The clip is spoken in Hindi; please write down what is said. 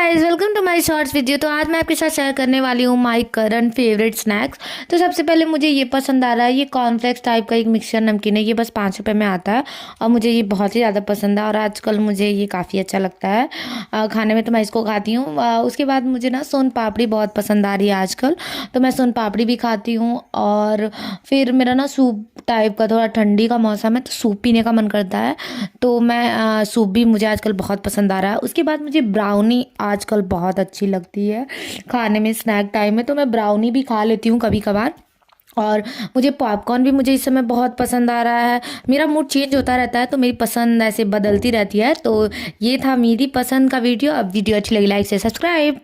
Guys, welcome to my shorts video. तो आज मैं आपके साथ शेयर करने वाली हूँ माय करंट फेवरेट स्नैक्स। तो सबसे पहले मुझे ये पसंद आ रहा है, ये कॉर्नफ्लेक्स टाइप का एक मिक्सचर नमकीन है। ये बस 5 रुपये में आता है और मुझे ये बहुत ही ज़्यादा पसंद है और आजकल मुझे ये काफ़ी अच्छा लगता है खाने में। तो मैं इसको खाती हूँ। उसके बाद मुझे ना सोन पापड़ी बहुत पसंद आ रही है आजकल, तो मैं सोन पापड़ी भी खाती हूँ। और फिर मेरा ना सूप टाइप का, थोड़ा ठंडी का मौसम है तो सूप पीने का मन करता है, तो मैं सूप भी मुझे आजकल बहुत पसंद आ रहा है। उसके बाद मुझे ब्राउनी आजकल बहुत अच्छी लगती है खाने में, स्नैक टाइम में तो मैं ब्राउनी भी खा लेती हूँ कभी कभार। और मुझे पॉपकॉर्न भी मुझे इस समय बहुत पसंद आ रहा है। मेरा मूड चेंज होता रहता है तो मेरी पसंद ऐसे बदलती रहती है। तो ये था मेरी पसंद का वीडियो। अब वीडियो अच्छी लगी लाइक से सब्सक्राइब।